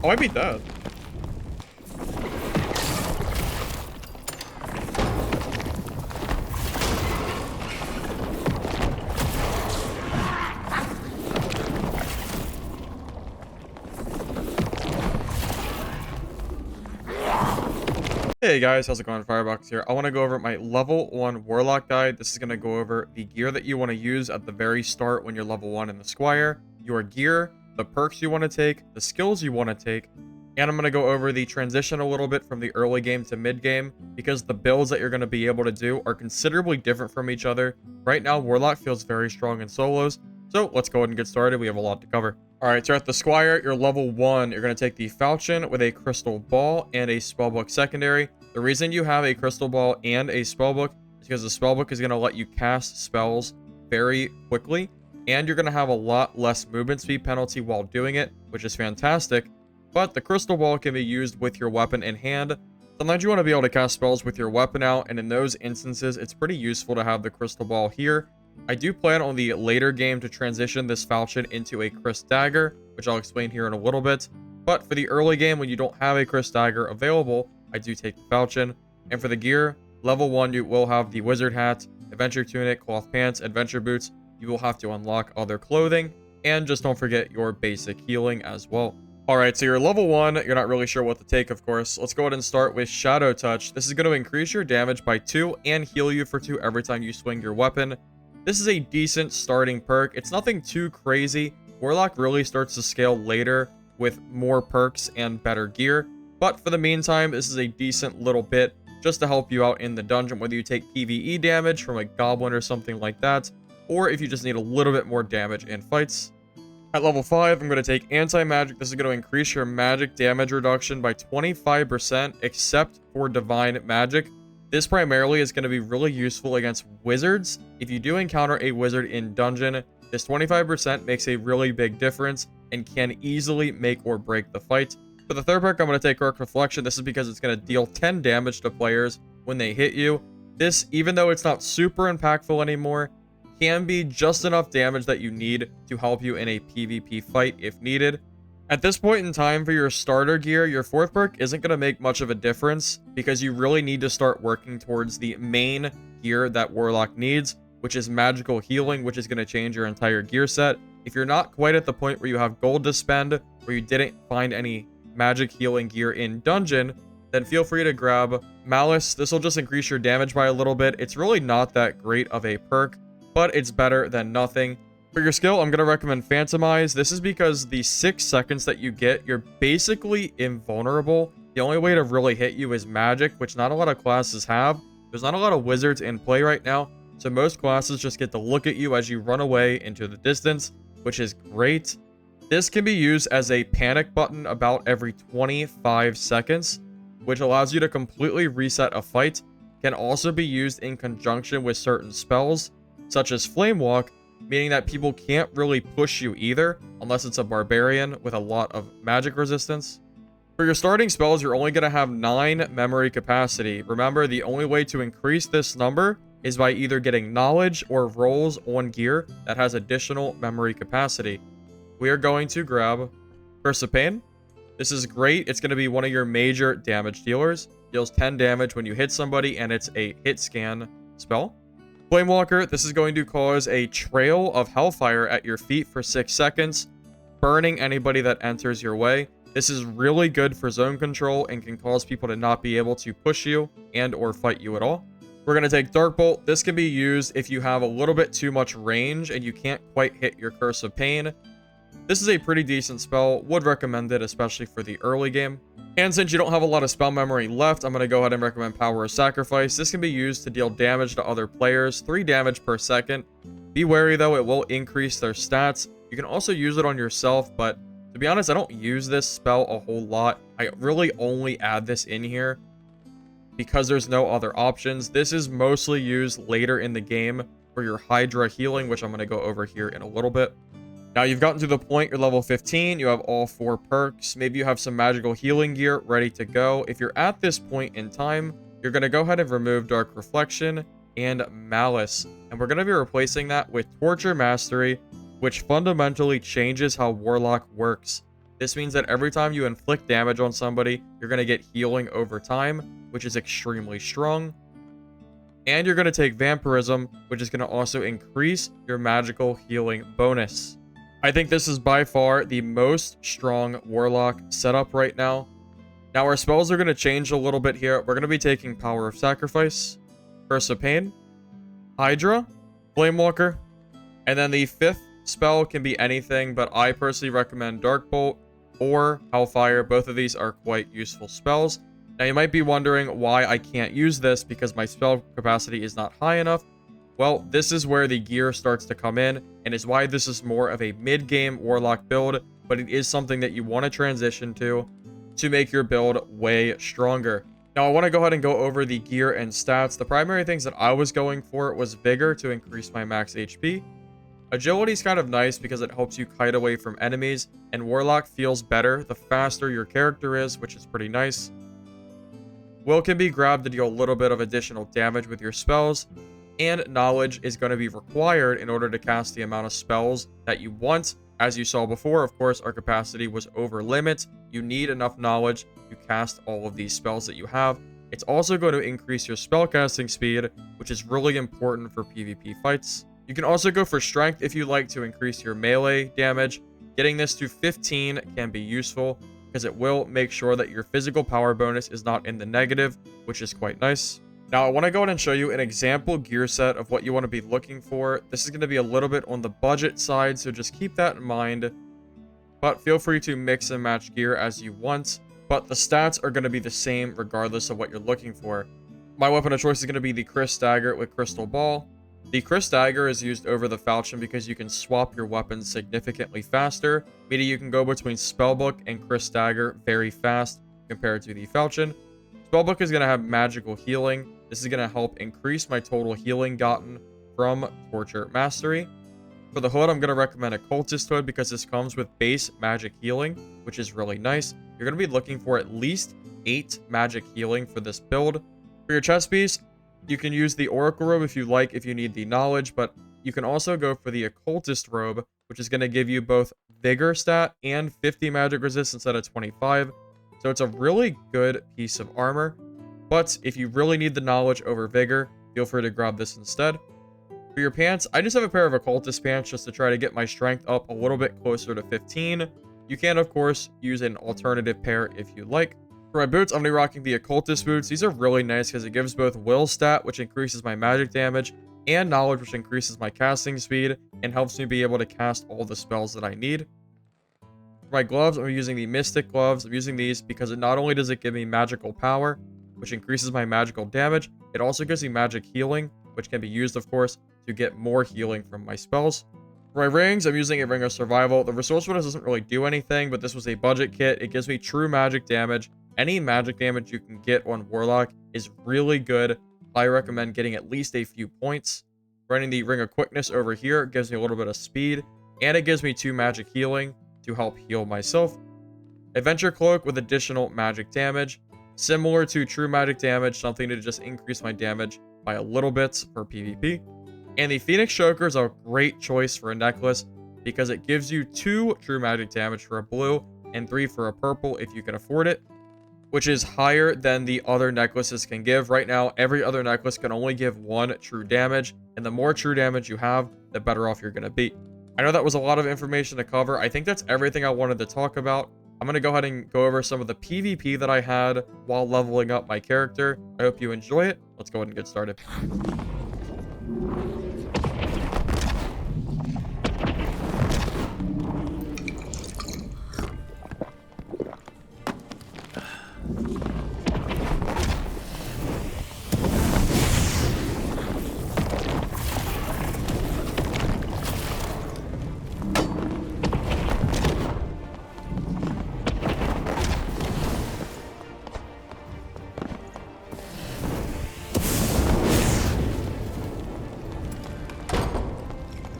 Oh, I beat that. Hey guys, how's it going? Firebox here. I want to go over my level 1 Warlock guide. This is going to go over the gear that you want to use at the very start when you're level 1 in the Squire, your gear, the perks you want to take, the skills you want to take, and I'm going to go over the transition a little bit from the early game to mid game because the builds that you're going to be able to do are considerably different from each other. Right now, Warlock feels very strong in solos, so let's go ahead and get started. We have a lot to cover. Alright, so at the Squire, you're level 1. You're going to take the Falchion with a Crystal Ball and a Spellbook secondary. The reason you have a Crystal Ball and a Spellbook is because the Spellbook is going to let you cast spells very quickly, and you're going to have a lot less movement speed penalty while doing it, which is fantastic. But the Crystal Ball can be used with your weapon in hand. Sometimes you want to be able to cast spells with your weapon out, and in those instances, it's pretty useful to have the Crystal Ball here. I do plan on the later game to transition this Falchion into a Cris Dagger, which I'll explain here in a little bit. But for the early game, when you don't have a Cris Dagger available, I do take the Falchion. And for the gear, level 1, you will have the Wizard Hat, Adventure Tunic, Cloth Pants, Adventure Boots. You will have to unlock other clothing, and just don't forget your basic healing as well. Alright, so you're level 1, you're not really sure what to take, of course. Let's go ahead and start with Shadow Touch. This is going to increase your damage by 2 and heal you for 2 every time you swing your weapon. This is a decent starting perk. It's nothing too crazy. Warlock really starts to scale later with more perks and better gear. But for the meantime, this is a decent little bit just to help you out in the dungeon, whether you take PvE damage from a goblin or something like that, or if you just need a little bit more damage in fights. At level 5, I'm going to take Anti-Magic. This is going to increase your magic damage reduction by 25%, except for Divine Magic. This primarily is going to be really useful against wizards. If you do encounter a wizard in dungeon, this 25% makes a really big difference and can easily make or break the fight. For the third perk, I'm going to take Arc Reflection. This is because it's going to deal 10 damage to players when they hit you. This, even though it's not super impactful anymore, can be just enough damage that you need to help you in a PvP fight if needed. At this point in time for your starter gear, your fourth perk isn't going to make much of a difference because you really need to start working towards the main gear that Warlock needs, which is magical healing, which is going to change your entire gear set. If you're not quite at the point where you have gold to spend, or you didn't find any magic healing gear in dungeon, then feel free to grab Malice. This will just increase your damage by a little bit. It's really not that great of a perk, but it's better than nothing. For your skill, I'm going to recommend Phantomize. This is because the 6 seconds that you get, you're basically invulnerable. The only way to really hit you is magic, which not a lot of classes have. There's not a lot of wizards in play right now, so most classes just get to look at you as you run away into the distance, which is great. This can be used as a panic button about every 25 seconds, which allows you to completely reset a fight. Can also be used in conjunction with certain spells, such as Flame Walk, meaning that people can't really push you either, unless it's a barbarian with a lot of magic resistance. For your starting spells, you're only going to have 9 memory capacity. Remember, the only way to increase this number is by either getting knowledge or rolls on gear that has additional memory capacity. We are going to grab Curse of Pain. This is great. It's going to be one of your major damage dealers. Deals 10 damage when you hit somebody, and it's a hit scan spell. Flamewalker, this is going to cause a trail of hellfire at your feet for 6 seconds, burning anybody that enters your way. This is really good for zone control and can cause people to not be able to push you and or fight you at all. We're going to take Dark Bolt. This can be used if you have a little bit too much range and you can't quite hit your Curse of Pain. This is a pretty decent spell. Would recommend it, especially for the early game. And since you don't have a lot of spell memory left, I'm going to go ahead and recommend Power of Sacrifice. This can be used to deal damage to other players, 3 damage per second. Be wary though, it will increase their stats. You can also use it on yourself, but to be honest, I don't use this spell a whole lot. I really only add this in here because there's no other options. This is mostly used later in the game for your Hydra healing, which I'm going to go over here in a little bit. Now you've gotten to the point, you're level 15, you have all 4 perks. Maybe you have some magical healing gear ready to go. If you're at this point in time, you're going to go ahead and remove Dark Reflection and Malice. And we're going to be replacing that with Torture Mastery, which fundamentally changes how Warlock works. This means that every time you inflict damage on somebody, you're going to get healing over time, which is extremely strong. And you're going to take Vampirism, which is going to also increase your magical healing bonus. I think this is by far the most strong Warlock setup right now. Now our spells are going to change a little bit here. We're going to be taking Power of Sacrifice, Curse of Pain, Hydra, Flamewalker, and then the 5th spell can be anything, but I personally recommend Dark Bolt or Hellfire. Both of these are quite useful spells. Now you might be wondering why I can't use this because my spell capacity is not high enough. Well, this is where the gear starts to come in, and is why this is more of a mid-game Warlock build, but it is something that you want to transition to make your build way stronger. Now, I want to go ahead and go over the gear and stats. The primary things that I was going for was Vigor to increase my max HP. Agility is kind of nice because it helps you kite away from enemies, and Warlock feels better the faster your character is, which is pretty nice. Will can be grabbed to deal a little bit of additional damage with your spells, and Knowledge is going to be required in order to cast the amount of spells that you want. As you saw before, of course, our capacity was over limit. You need enough knowledge to cast all of these spells that you have. It's also going to increase your spellcasting speed, which is really important for PvP fights. You can also go for strength if you like to increase your melee damage. Getting this to 15 can be useful because it will make sure that your physical power bonus is not in the negative, which is quite nice. Now, I want to go ahead and show you an example gear set of what you want to be looking for. This is going to be a little bit on the budget side, so just keep that in mind. But feel free to mix and match gear as you want. But the stats are going to be the same regardless of what you're looking for. My weapon of choice is going to be the Chris Dagger with Crystal Ball. The Chris Dagger is used over the Falchion because you can swap your weapons significantly faster, meaning you can go between Spellbook and Chris Dagger very fast compared to the Falchion. Spellbook is going to have magical healing. This is going to help increase my total healing gotten from Torture Mastery. For the hood, I'm going to recommend a Cultist hood because this comes with base magic healing, which is really nice. You're going to be looking for at least 8 magic healing for this build. For your chest piece, you can use the Oracle robe if you like, if you need the knowledge, but you can also go for the Occultist robe, which is going to give you both Vigor stat and 50 magic resist instead of 25. So it's a really good piece of armor. But if you really need the knowledge over Vigor, feel free to grab this instead. For your pants, I just have a pair of Occultist pants just to try to get my strength up a little bit closer to 15. You can, of course, use an alternative pair if you like. For my boots, I'm going to be rocking the Occultist boots. These are really nice because it gives both Will stat, which increases my magic damage, and Knowledge, which increases my casting speed, and helps me be able to cast all the spells that I need. For my gloves, I'm using the Mystic gloves. I'm using these because not only does it give me magical power, which increases my magical damage, it also gives me magic healing, which can be used, of course, to get more healing from my spells. For my rings, I'm using a Ring of Survival. The Resourcefulness doesn't really do anything, but this was a budget kit. It gives me true magic damage. Any magic damage you can get on Warlock is really good. I recommend getting at least a few points. Running the Ring of Quickness over here gives me a little bit of speed, and it gives me 2 magic healing to help heal myself. Adventure Cloak with additional magic damage. Similar to true magic damage, something to just increase my damage by a little bit for PvP. And the Phoenix Choker is a great choice for a necklace because it gives you 2 true magic damage for a blue and 3 for a purple if you can afford it, which is higher than the other necklaces can give. Right now, every other necklace can only give 1 true damage, and the more true damage you have, the better off you're going to be. I know that was a lot of information to cover. I think that's everything I wanted to talk about. I'm going to go ahead and go over some of the PvP that I had while leveling up my character. I hope you enjoy it. Let's go ahead and get started.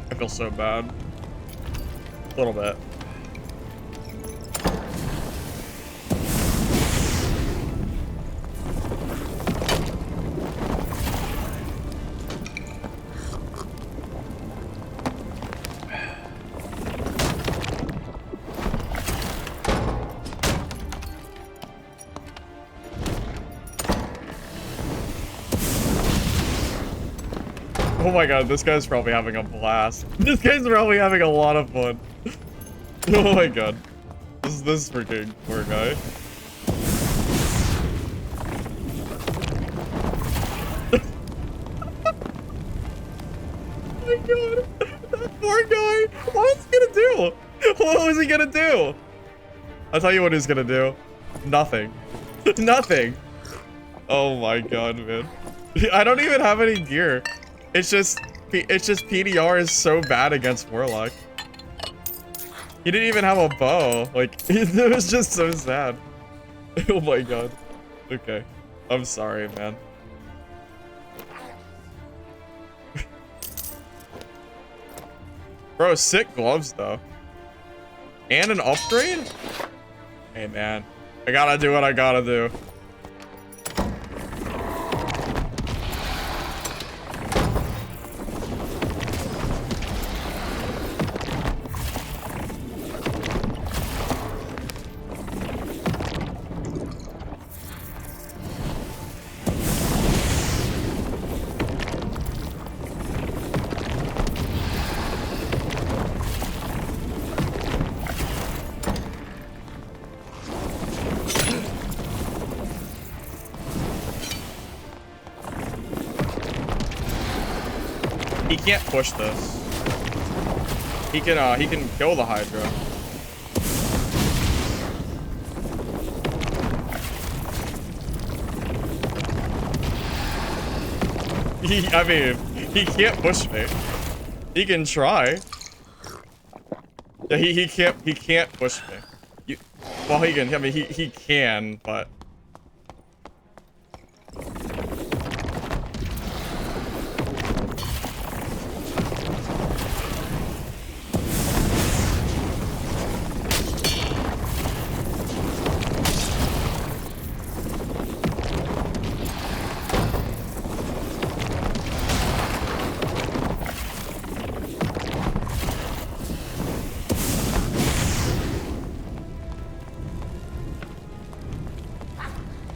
I feel so bad. A little bit. Oh my god, this guy's probably having a blast. This guy's probably having a lot of fun. Oh my god. This freaking poor guy. Oh my god. That poor guy. What was he gonna do? What was he gonna do? I'll tell you what he's gonna do. Nothing. Nothing. Oh my god, man. I don't even have any gear. It's just PDR is so bad against Warlock. He didn't even have a bow. Like, it was just so sad. Oh my god. Okay. I'm sorry, man. Bro, sick gloves, though. And an upgrade? Hey, man. I gotta do what I gotta do. He can't push this. He can kill the Hydra. I mean, he can't push me. He can try. Yeah, he can't push me. Well, he can. I mean, he can, but.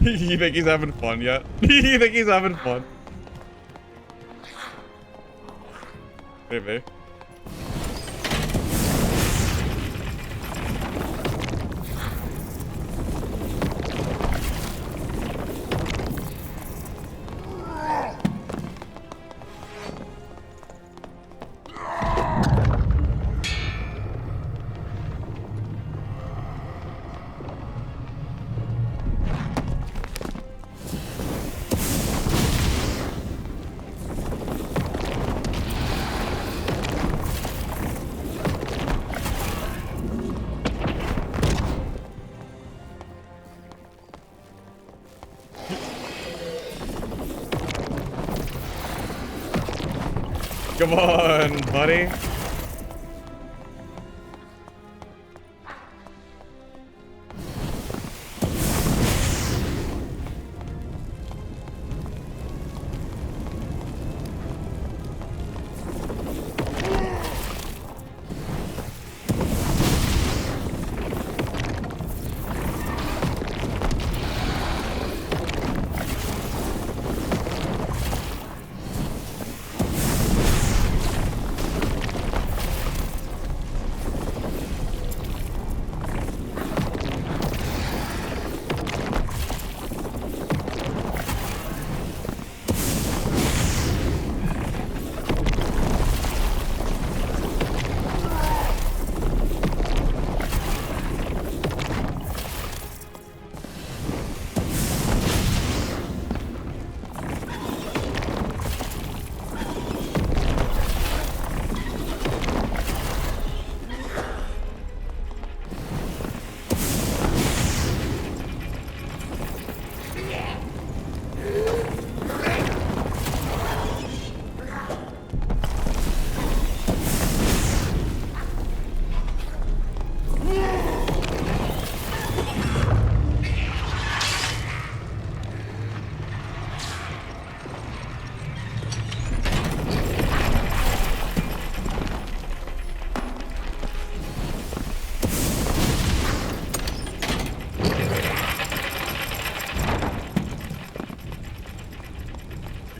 You think he's having fun yet? You think he's having fun? Maybe. Come on, buddy.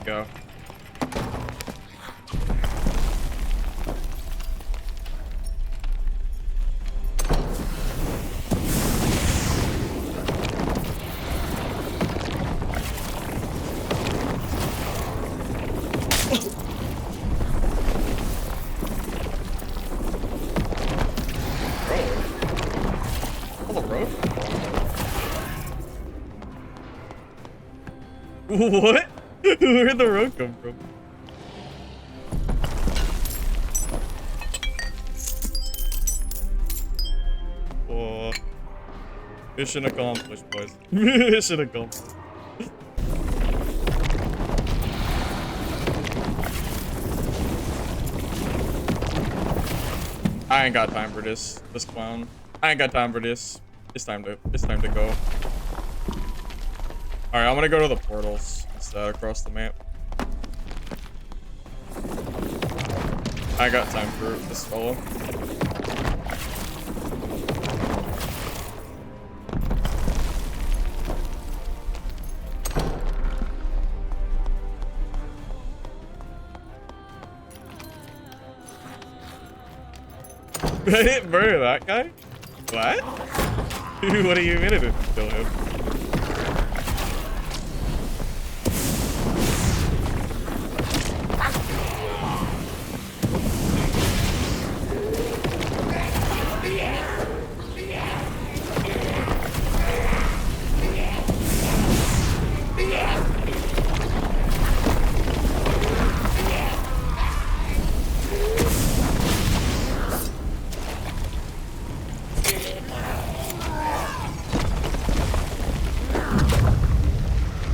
Go. What? Where'd the road come from? Oh. Mission accomplished, boys. Mission accomplished. I ain't got time for this clown. I ain't got time for this. It's time to go. Alright, I'm gonna go to the portals instead across the map. I got time for this fellow. I didn't murder that guy? What? What do you mean I didn't kill him?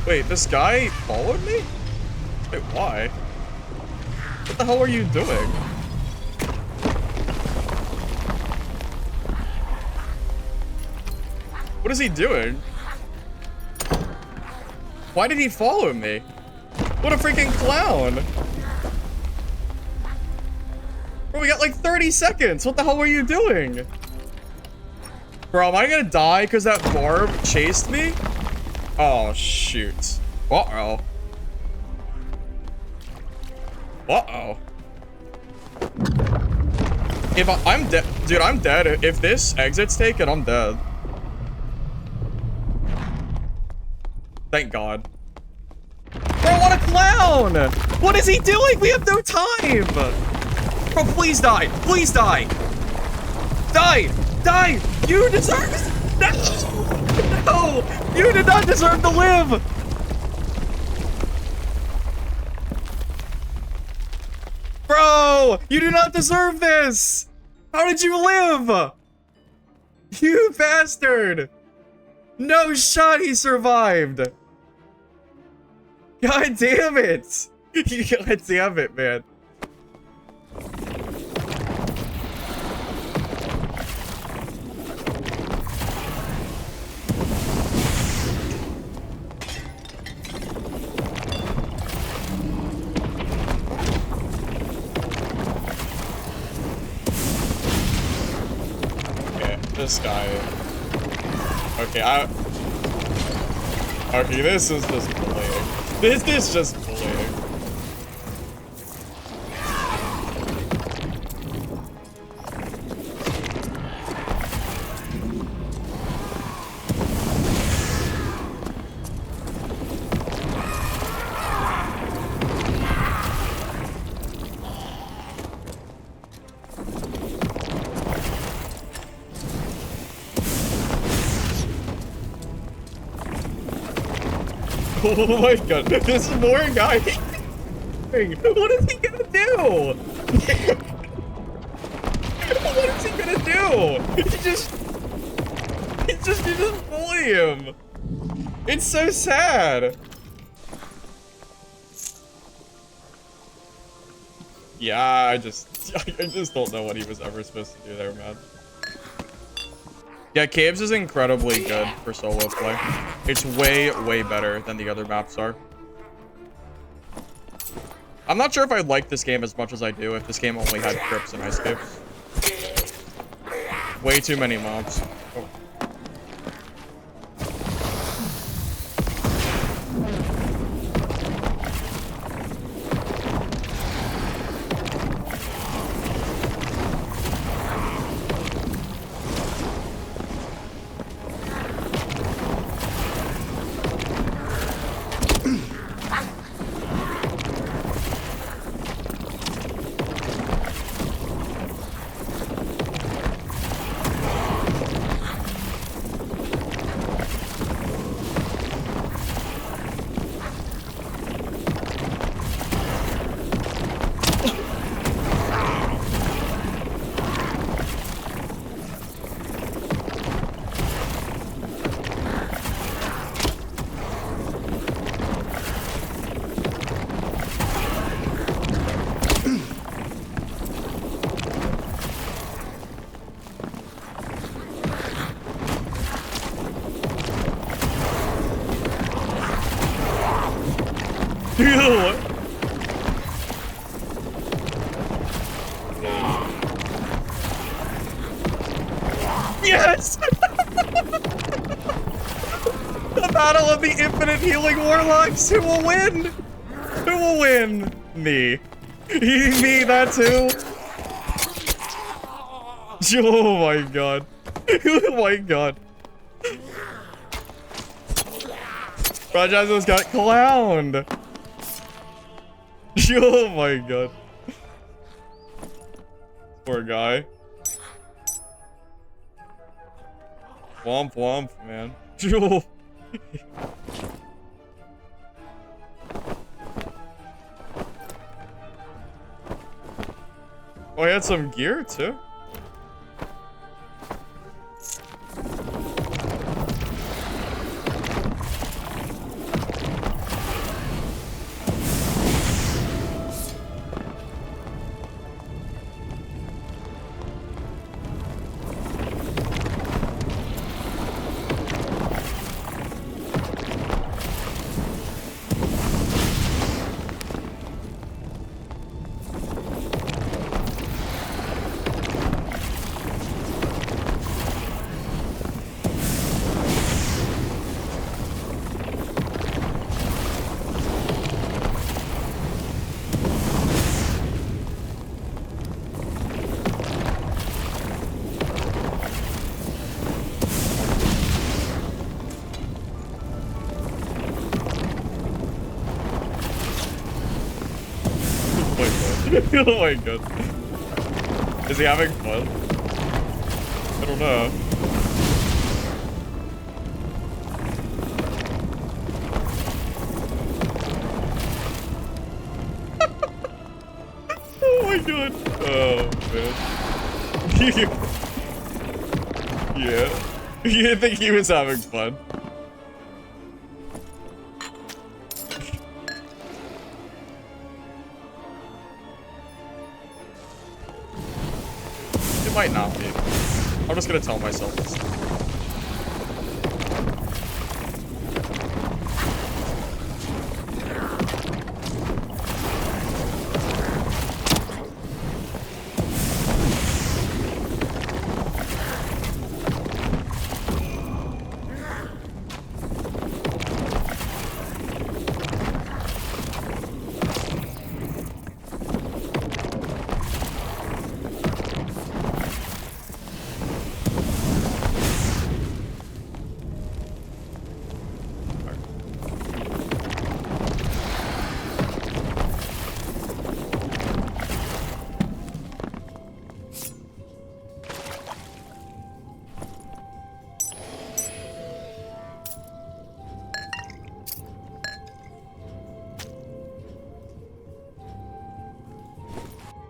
Wait, this guy followed me? Wait, why? What the hell are you doing? What is he doing? Why did he follow me? What a freaking clown! Bro, we got like 30 seconds. What the hell were you doing? Bro, am I gonna die because that barb chased me? Oh, shoot. Uh-oh. Uh-oh. If I'm dead, dude, I'm dead. If this exit's taken, I'm dead. Thank God. Bro, what a clown! What is he doing? We have no time! Bro, please die. Please die. Die! Die! You deserve this! No! No! You did not deserve to live! Bro! You do not deserve this! How did you live? You bastard! No shot he survived! God damn it! God damn it, man. This guy. Okay, okay, this is just bullying. This is just bullying. Oh my god, this more guy. What is he gonna do? What is he gonna do? You just bully him. It's so sad. Yeah, I just don't know what he was ever supposed to do there, man. Yeah, Caves is incredibly good for solo play. It's way, way better than the other maps are. I'm not sure if I like this game as much as I do if this game only had crypts and ice caves. Way too many mobs. Oh. Yes! The battle of the infinite healing warlocks! Who will win? Who will win? Me. Me, that too? Oh my god. Oh my god. Rajazo's got clowned. Oh my god. Poor guy. Womp womp, man. Oh, he had some gear too. Oh my god. Is he having fun? I don't know. Oh my god. Oh man. Yeah. You think he was having fun? It might not be. I'm just gonna tell myself this.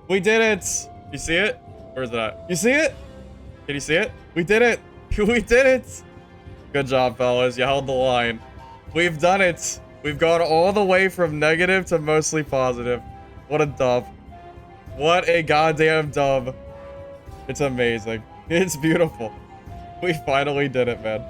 We did it! You see it? Where is that? You see it? Can you see it? We did it! We did it! Good job, fellas. You held the line. We've done it. We've gone all the way from negative to mostly positive. What a dub. What a goddamn dub. It's amazing. It's beautiful. We finally did it, man.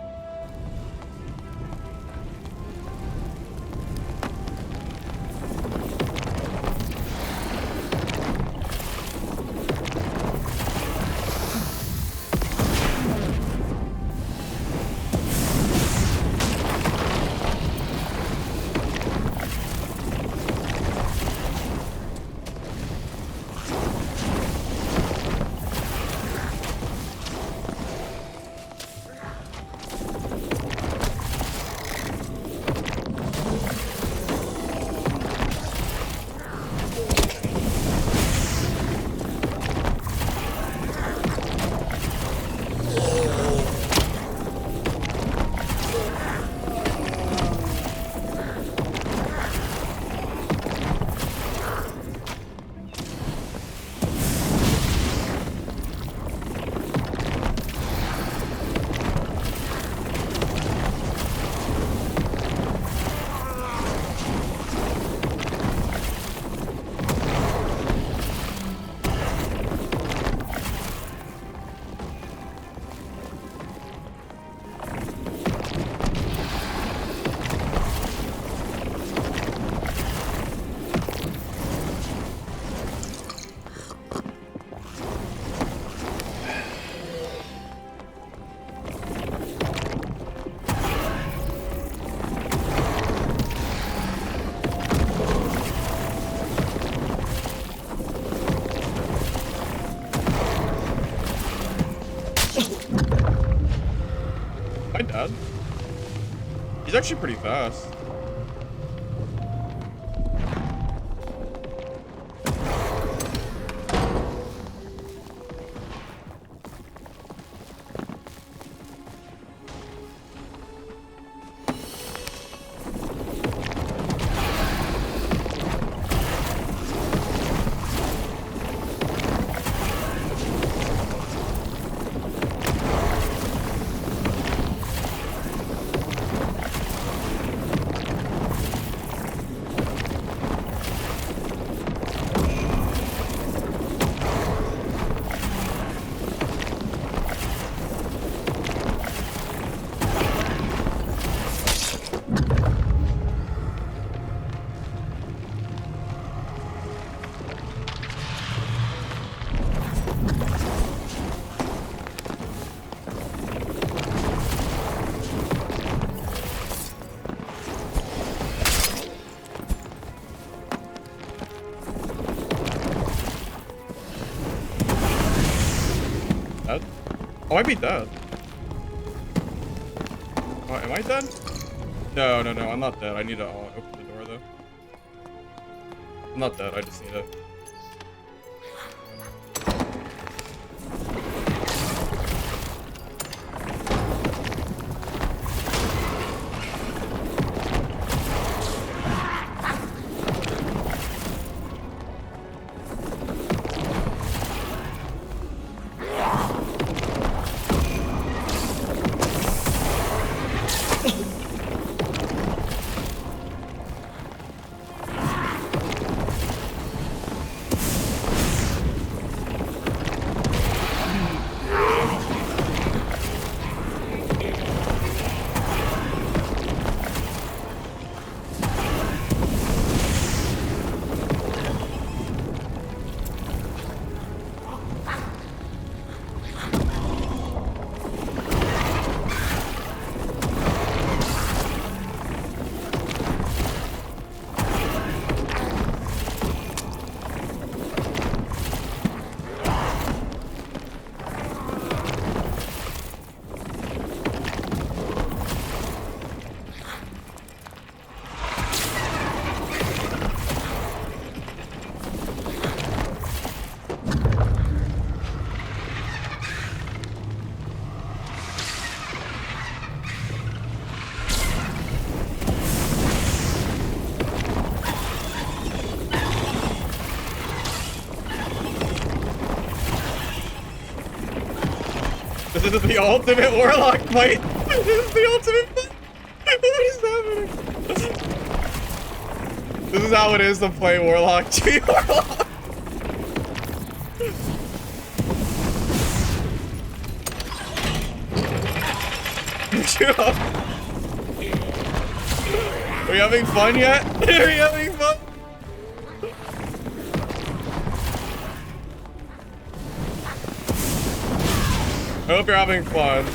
actually pretty fast. Dead? Oh, I might be dead. Oh, am I dead? No, no, no, I'm not dead. I need to open the door, though. I'm not dead, I just need to... This is the ultimate Warlock fight! This is the ultimate fight! What is happening? This is how it is to play Warlock. G Warlock! Are we having fun yet? Are we having fun? I hope you're having fun.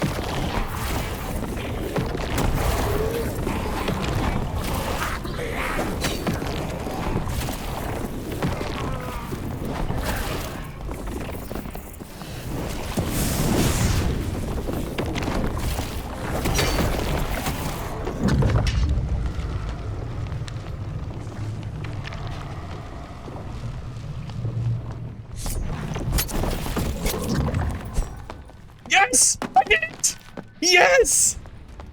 Yes! I did it! Yes!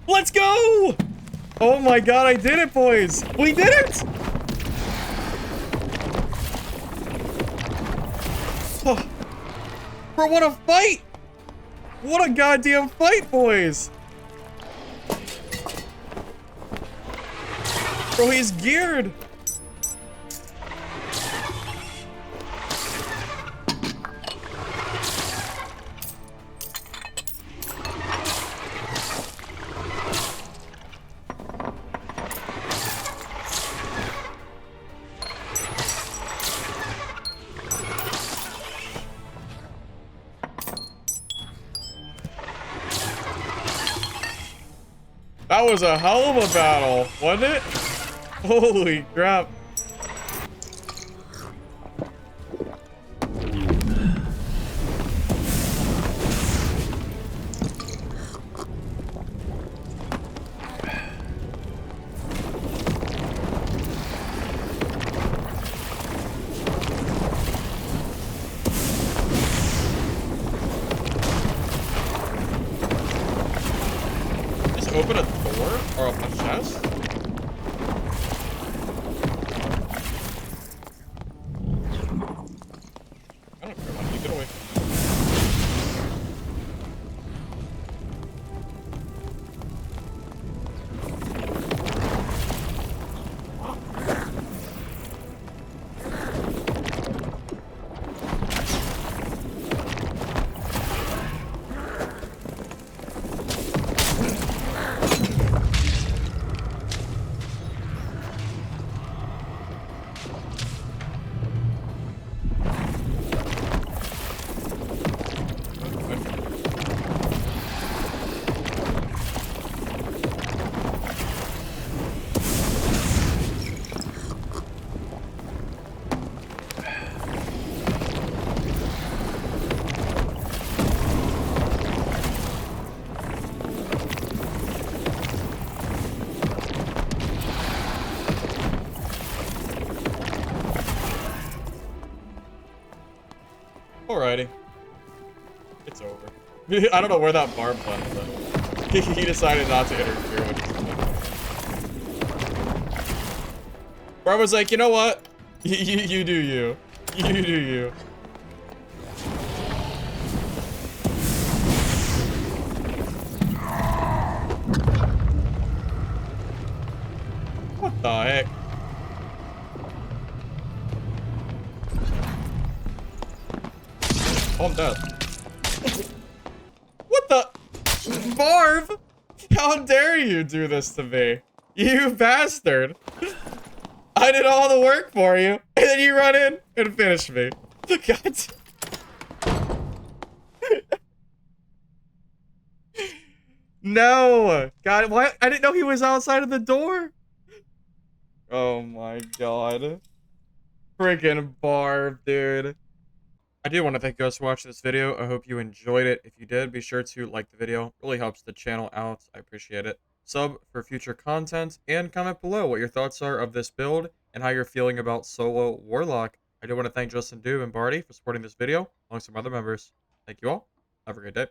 Let's go! Oh my god, I did it, boys! We did it! Oh. Bro, what a fight! What a goddamn fight, boys! Bro, he's geared! That was a hell of a battle, wasn't it? Holy crap. Alrighty. It's over. I don't know where that barb went, but he decided not to interfere, which is funny. Barb was like, you know what? You do you. You do you. What the heck? Oh, I'm dead. What the? Barb? How dare you do this to me? You bastard. I did all the work for you, and then you run in and finish me. God. No. God, why? I didn't know he was outside of the door. Oh my god. Freaking Barb, dude. I do want to thank you guys for watching this video. I hope you enjoyed it. If you did, be sure to like the video. It really helps the channel out. I appreciate it. Sub for future content, and comment below what your thoughts are of this build and how you're feeling about solo Warlock. I do want to thank Justin Doob and Barty for supporting this video, along with some other members. Thank you all. Have a great day.